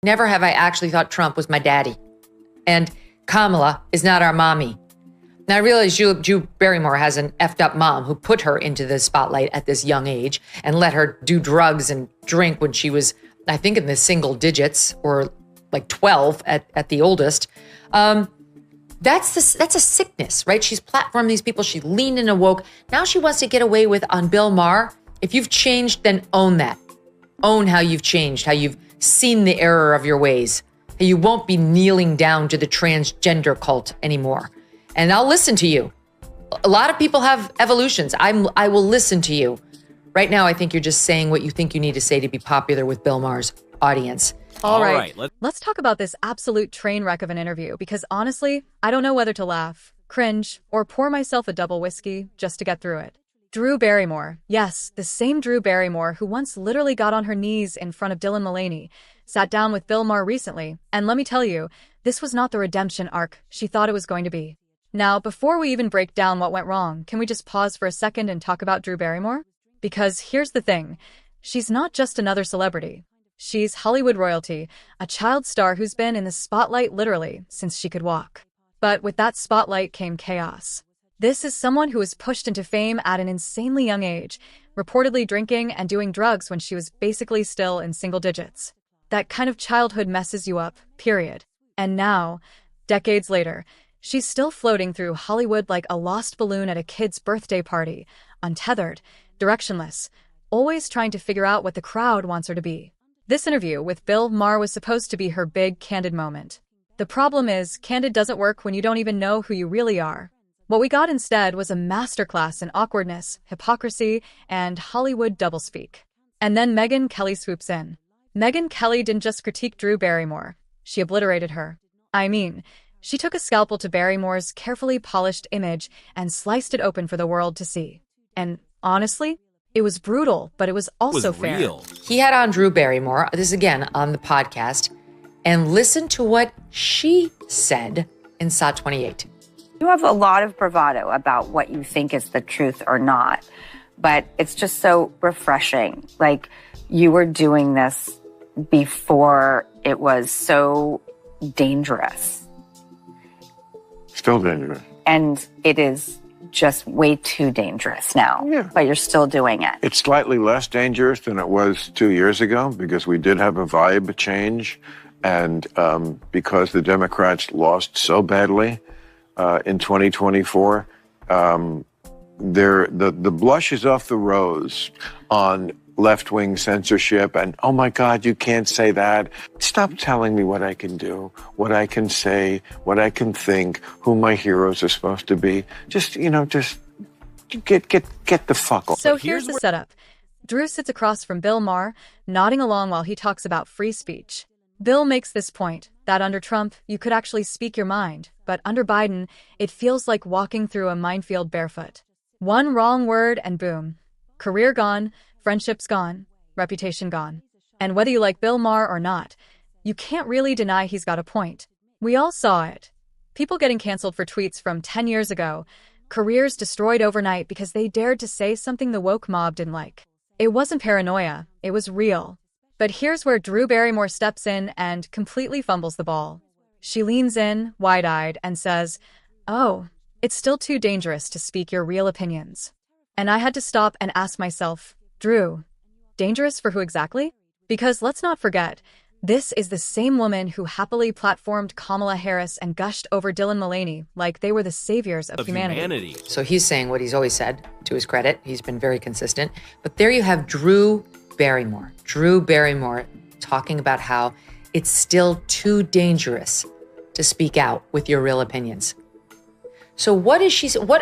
Never have I actually thought Trump was my daddy. And Kamala is not our mommy. Now, I realize Drew Barrymore has an effed up mom who put her into the spotlight at this young age and let her do drugs and drink when she was, I think, in the single digits or like 12 at the oldest. That's a sickness, right? She's platformed these people. She leaned in and woke. Now she wants to get away with on Bill Maher. If you've changed, then own that. Own how you've changed, how you've seen the error of your ways. How you won't be kneeling down to the transgender cult anymore. And I'll listen to you. A lot of people have evolutions. I will listen to you. Right now, I think you're just saying what you think you need to say to be popular with Bill Maher's audience. All right. Let's talk about this absolute train wreck of an interview, because honestly, I don't know whether to laugh, cringe, or pour myself a double whiskey just to get through it. Drew Barrymore. Yes, the same Drew Barrymore who once literally got on her knees in front of Dylan Mulvaney, sat down with Bill Maher recently, and let me tell you, this was not the redemption arc she thought it was going to be. Now, before we even break down what went wrong, can we just pause for a second and talk about Drew Barrymore? Because here's the thing, she's not just another celebrity. She's Hollywood royalty, a child star who's been in the spotlight literally since she could walk. But with that spotlight came chaos. This is someone who was pushed into fame at an insanely young age, reportedly drinking and doing drugs when she was basically still in single digits. That kind of childhood messes you up, period. And now, decades later, she's still floating through Hollywood like a lost balloon at a kid's birthday party, untethered, directionless, always trying to figure out what the crowd wants her to be. This interview with Bill Maher was supposed to be her big, candid moment. The problem is, candid doesn't work when you don't even know who you really are. What we got instead was a masterclass in awkwardness, hypocrisy, and Hollywood doublespeak. And then Megyn Kelly swoops in. Megyn Kelly didn't just critique Drew Barrymore. She obliterated her. I mean, she took a scalpel to Barrymore's carefully polished image and sliced it open for the world to see. And honestly, it was brutal, but it was also fair. Real. He had on Drew Barrymore, this again on the podcast, and listen to what she said in SOT 28. You have a lot of bravado about what you think is the truth or not, but it's just so refreshing. Like, you were doing this before it was so dangerous. Still dangerous. And it is just way too dangerous now, Yeah. but you're still doing it. It's slightly less dangerous than it was 2 years ago because we did have a vibe change. And because the Democrats lost so badly in 2024, the blush is off the rose on left-wing censorship and, oh my God, you can't say that. Stop telling me what I can do, what I can say, what I can think, who my heroes are supposed to be. Just get the fuck off. So here's the setup. Drew sits across from Bill Maher, nodding along while he talks about free speech. Bill makes this point, that under Trump, you could actually speak your mind, but under Biden, it feels like walking through a minefield barefoot. One wrong word and boom. Career gone, friendships gone, reputation gone. And whether you like Bill Maher or not, you can't really deny he's got a point. We all saw it. People getting canceled for tweets from 10 years ago, careers destroyed overnight because they dared to say something the woke mob didn't like. It wasn't paranoia, it was real. But here's where Drew Barrymore steps in and completely fumbles the ball. She leans in, wide-eyed, and says, "Oh, it's still too dangerous to speak your real opinions." And I had to stop and ask myself, Drew, dangerous for who exactly? Because let's not forget, this is the same woman who happily platformed Kamala Harris and gushed over Dylan Mulvaney like they were the saviors of humanity. So he's saying what he's always said, to his credit. He's been very consistent. But there you have Drew Barrymore. Drew Barrymore talking about how it's still too dangerous to speak out with your real opinions. So what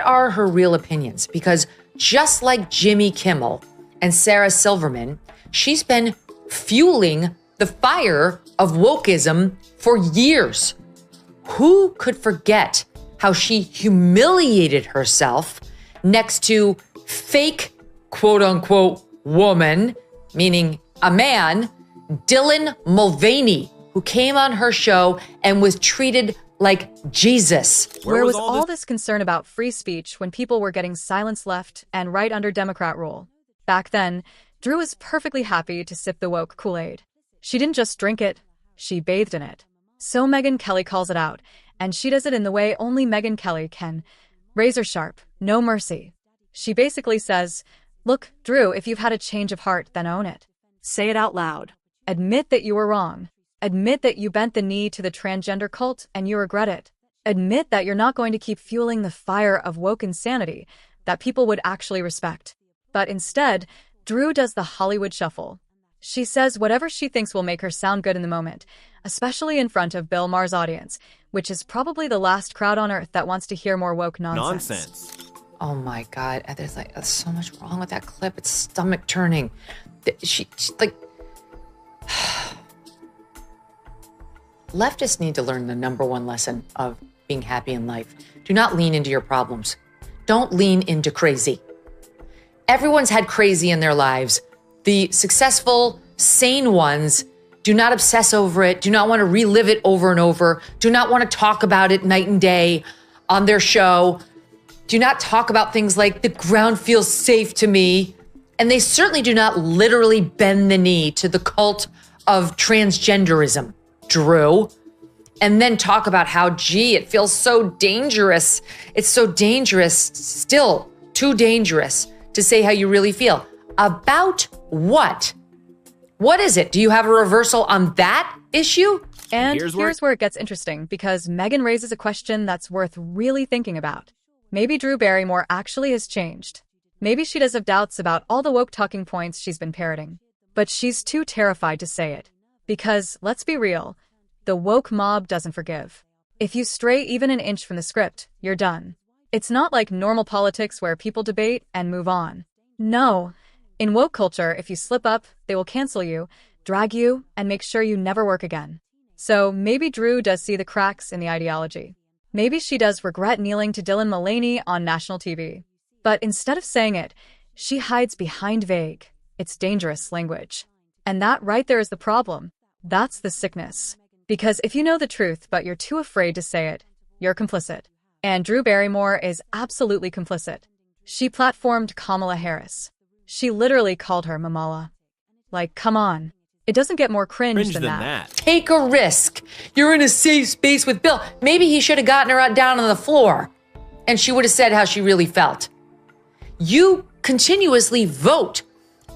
are her real opinions? Because just like Jimmy Kimmel and Sarah Silverman, she's been fueling the fire of wokeism for years. Who could forget how she humiliated herself next to fake, quote unquote, woman, meaning a man, Dylan Mulvaney, who came on her show and was treated like Jesus. Where was all this concern about free speech when people were getting silence left and right under Democrat rule? Back then, Drew was perfectly happy to sip the woke Kool-Aid. She didn't just drink it, She bathed in it. So Megyn Kelly calls it out, and she does it in the way only Megyn Kelly can. Razor sharp, no mercy. She basically says, look, Drew, if you've had a change of heart, then own it. Say it out loud. Admit that you were wrong. Admit that you bent the knee to the transgender cult and you regret it. Admit that you're not going to keep fueling the fire of woke insanity that people would actually respect. But instead, Drew does the Hollywood shuffle. She says whatever she thinks will make her sound good in the moment, especially in front of Bill Maher's audience, which is probably the last crowd on earth that wants to hear more woke nonsense. Oh my God, there's so much wrong with that clip. It's stomach turning. She leftists need to learn the number one lesson of being happy in life. Do not lean into your problems. Don't lean into crazy. Everyone's had crazy in their lives. The successful, sane ones do not obsess over it, do not want to relive it over and over, do not want to talk about it night and day on their show, do not talk about things like the ground feels safe to me. And they certainly do not literally bend the knee to the cult of transgenderism, Drew, and then talk about how, gee, it feels so dangerous. It's so dangerous, still too dangerous to say how you really feel. About what? What is it? Do you have a reversal on that issue? And here's where it gets interesting, because Megyn raises a question that's worth really thinking about. Maybe Drew Barrymore actually has changed. Maybe she does have doubts about all the woke talking points she's been parroting. But she's too terrified to say it. Because, let's be real, the woke mob doesn't forgive. If you stray even an inch from the script, you're done. It's not like normal politics where people debate and move on. No. In woke culture, if you slip up, they will cancel you, drag you, and make sure you never work again. So maybe Drew does see the cracks in the ideology. Maybe she does regret kneeling to Dylan Mulvaney on national TV. But instead of saying it, she hides behind vague, it's dangerous language. And that right there is the problem. That's the sickness. Because if you know the truth but you're too afraid to say it, you're complicit. And Drew Barrymore is absolutely complicit. She platformed Kamala Harris. She literally called her Mamala. Like, come on. It doesn't get more cringe than that. Take a risk. You're in a safe space with Bill. Maybe he should have gotten her down on the floor and she would have said how she really felt. You continuously vote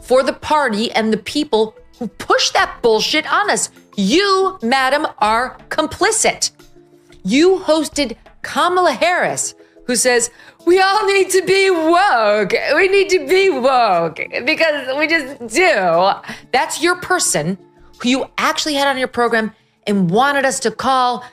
for the party and the people who push that bullshit on us. You, madam, are complicit. You hosted Kamala Harris, who says, we all need to be woke. We need to be woke because we just do. That's your person who you actually had on your program and wanted us to call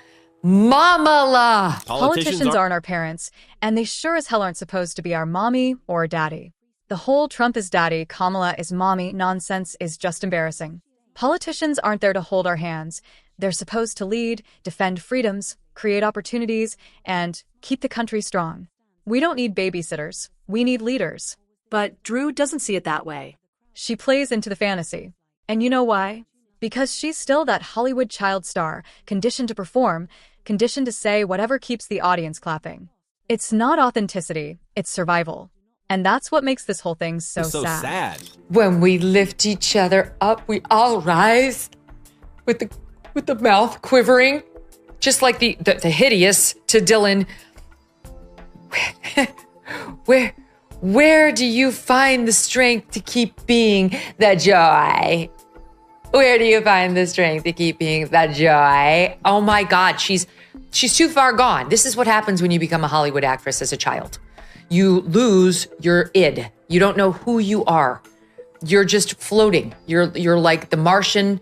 Mamala. Politicians aren't our parents, and they sure as hell aren't supposed to be our mommy or daddy. The whole Trump is daddy, Kamala is mommy nonsense is just embarrassing. Politicians aren't there to hold our hands. They're supposed to lead, defend freedoms, create opportunities, and keep the country strong. We don't need babysitters. We need leaders. But Drew doesn't see it that way. She plays into the fantasy. And you know why? Because she's still that Hollywood child star, conditioned to perform, conditioned to say whatever keeps the audience clapping. It's not authenticity, it's survival. And that's what makes this whole thing so sad. When we lift each other up, we all rise with the mouth quivering, just like the hideous to Dylan. Where do you find the strength to keep being the joy? Where do you find the strength to keep being the joy? Oh my God, she's too far gone. This is what happens when you become a Hollywood actress as a child. You lose your id. You don't know who you are. You're just floating. You're like the Martian,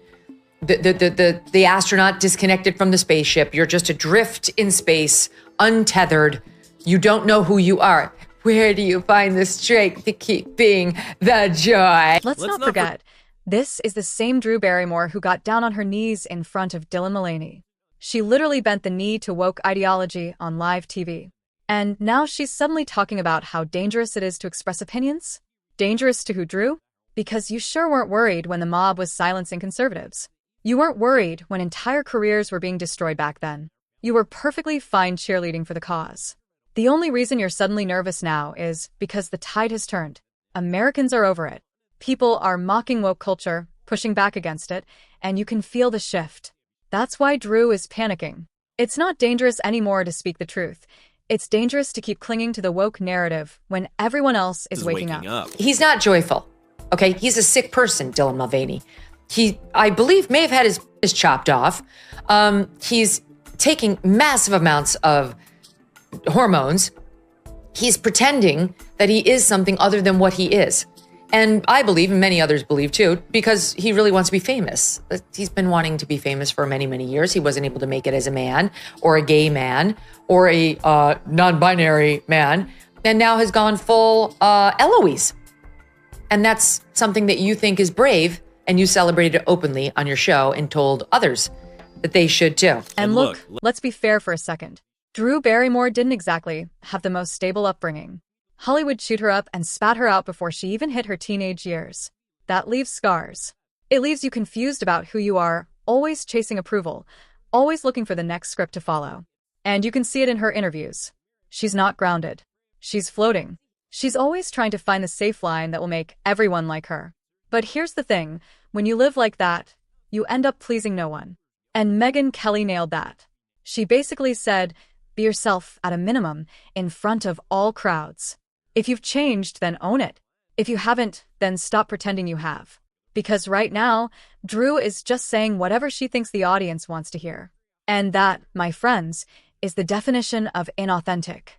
the astronaut disconnected from the spaceship. You're just adrift in space, untethered. You don't know who you are. Where do you find the strength to keep being the joy? Let's not forget, this is the same Drew Barrymore who got down on her knees in front of Dylan Mulvaney. She literally bent the knee to woke ideology on live TV. And now she's suddenly talking about how dangerous it is to express opinions? Dangerous to who, Drew? Because you sure weren't worried when the mob was silencing conservatives. You weren't worried when entire careers were being destroyed back then. You were perfectly fine cheerleading for the cause. The only reason you're suddenly nervous now is because the tide has turned. Americans are over it. People are mocking woke culture, pushing back against it, and you can feel the shift. That's why Drew is panicking. It's not dangerous anymore to speak the truth. It's dangerous to keep clinging to the woke narrative when everyone else is waking up. He's not joyful, okay? He's a sick person, Dylan Mulvaney. He, I believe, may have had his chopped off. He's taking massive amounts of hormones. He's pretending that he is something other than what he is. And I believe, and many others believe too, because he really wants to be famous. He's been wanting to be famous for many, many years. He wasn't able to make it as a man or a gay man or a non-binary man, and now has gone full Eloise. And that's something that you think is brave, and you celebrated it openly on your show and told others that they should too. And look, let's be fair for a second. Drew Barrymore didn't exactly have the most stable upbringing. Hollywood chewed her up and spat her out before she even hit her teenage years. That leaves scars. It leaves you confused about who you are, always chasing approval, always looking for the next script to follow. And you can see it in her interviews. She's not grounded. She's floating. She's always trying to find the safe line that will make everyone like her. But here's the thing, when you live like that, you end up pleasing no one. And Megyn Kelly nailed that. She basically said, be yourself at a minimum in front of all crowds. If you've changed, then own it. If you haven't, then stop pretending you have. Because right now, Drew is just saying whatever she thinks the audience wants to hear. And that, my friends, is the definition of inauthentic.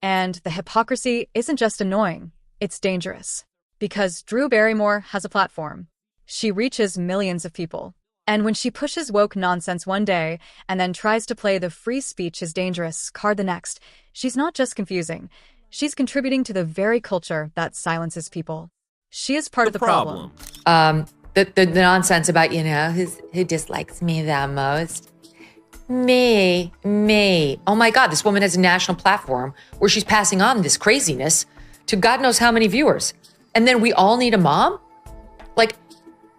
And the hypocrisy isn't just annoying, it's dangerous. Because Drew Barrymore has a platform. She reaches millions of people. And when she pushes woke nonsense one day and then tries to play the free speech is dangerous card the next, she's not just confusing. She's contributing to the very culture that silences people. She is part of the problem. The nonsense about, who dislikes me the most? Me. Oh my God, this woman has a national platform where she's passing on this craziness to God knows how many viewers. And then we all need a mom? Like,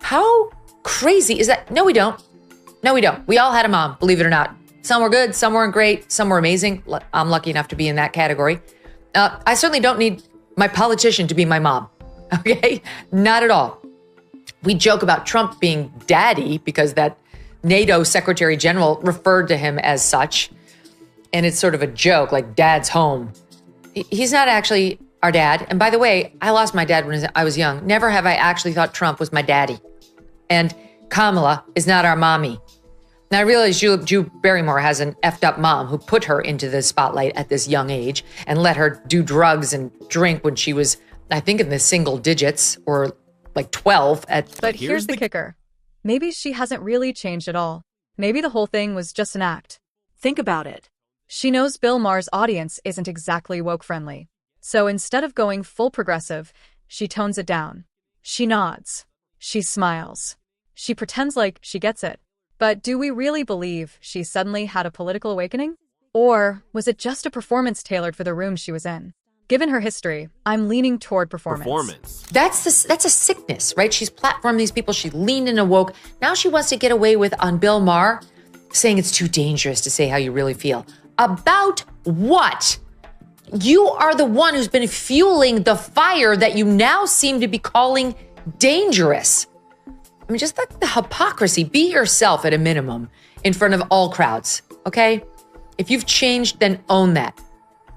how crazy is that? No, we don't. We all had a mom, believe it or not. Some were good, some weren't great, some were amazing. I'm lucky enough to be in that category. I certainly don't need my politician to be my mom, okay? Not at all. We joke about Trump being daddy because that NATO Secretary General referred to him as such. And it's sort of a joke, like dad's home. He's not actually our dad. And by the way, I lost my dad when I was young. Never have I actually thought Trump was my daddy. And Kamala is not our mommy. Now, I realize Drew Barrymore has an effed up mom who put her into the spotlight at this young age and let her do drugs and drink when she was, I think, in the single digits or like 12. But here's the kicker. Maybe she hasn't really changed at all. Maybe the whole thing was just an act. Think about it. She knows Bill Maher's audience isn't exactly woke-friendly. So instead of going full progressive, she tones it down. She nods. She smiles. She pretends like she gets it. But do we really believe she suddenly had a political awakening? Or was it just a performance tailored for the room she was in? Given her history, I'm leaning toward performance. That's a sickness, right? She's platformed these people. She leaned into woke. Now she wants to get away with on Bill Maher saying it's too dangerous to say how you really feel. About what? You are the one who's been fueling the fire that you now seem to be calling dangerous. I mean, just like the hypocrisy. Be yourself at a minimum in front of all crowds, okay? If you've changed, then own that.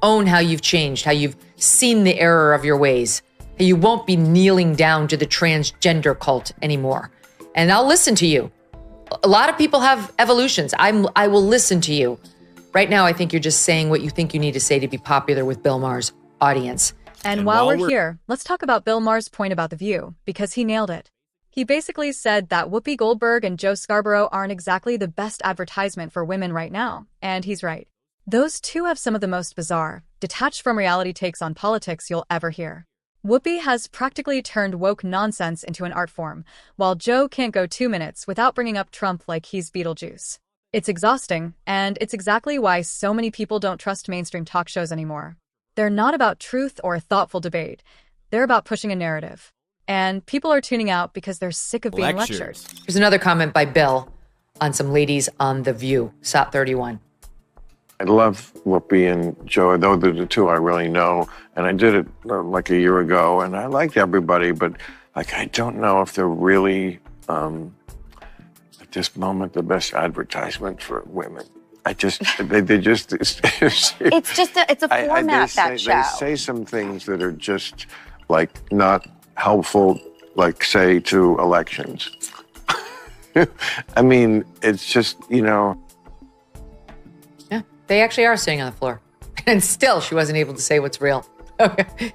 Own how you've changed, how you've seen the error of your ways. How you won't be kneeling down to the transgender cult anymore. And I'll listen to you. A lot of people have evolutions. I will listen to you. Right now, I think you're just saying what you think you need to say to be popular with Bill Maher's audience. And while we're here, let's talk about Bill Maher's point about The View, because he nailed it. He basically said that Whoopi Goldberg and Joe Scarborough aren't exactly the best advertisement for women right now, and he's right. Those two have some of the most bizarre, detached from reality takes on politics you'll ever hear. Whoopi has practically turned woke nonsense into an art form, while Joe can't go 2 minutes without bringing up Trump like he's Beetlejuice. It's exhausting, and it's exactly why so many people don't trust mainstream talk shows anymore. They're not about truth or thoughtful debate. They're about pushing a narrative. And people are tuning out because they're sick of being lectured. Here's another comment by Bill on some ladies on The View, SOT 31. I love Whoopi and Joe. Those are the two I really know. And I did it like a year ago, and I liked everybody, but I don't know if they're really this moment the best advertisement for women. They just. It's a format, that show. They say some things that are just like not helpful, like say to elections. I mean, it's just, Yeah, they actually are sitting on the floor. And still, she wasn't able to say what's real. Okay.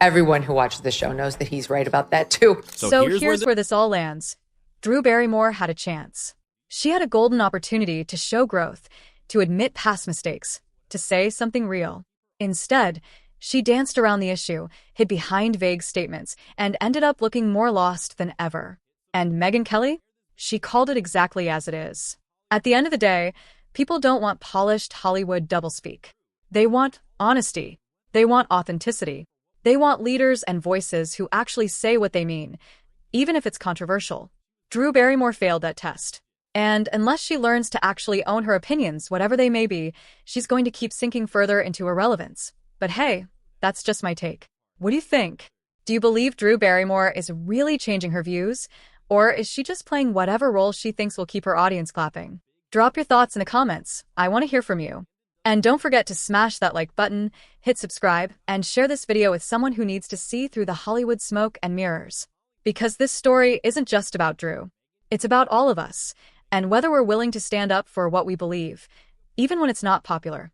Everyone who watches the show knows that he's right about that, too. So here's where this all lands. Drew Barrymore had a chance. She had a golden opportunity to show growth, to admit past mistakes, to say something real. Instead, she danced around the issue, hid behind vague statements, and ended up looking more lost than ever. And Megyn Kelly? She called it exactly as it is. At the end of the day, people don't want polished Hollywood doublespeak. They want honesty. They want authenticity. They want leaders and voices who actually say what they mean, even if it's controversial. Drew Barrymore failed that test. And unless she learns to actually own her opinions, whatever they may be, she's going to keep sinking further into irrelevance. But hey, that's just my take. What do you think? Do you believe Drew Barrymore is really changing her views? Or is she just playing whatever role she thinks will keep her audience clapping? Drop your thoughts in the comments. I want to hear from you. And don't forget to smash that like button, hit subscribe, and share this video with someone who needs to see through the Hollywood smoke and mirrors. Because this story isn't just about Drew. It's about all of us, and whether we're willing to stand up for what we believe, even when it's not popular.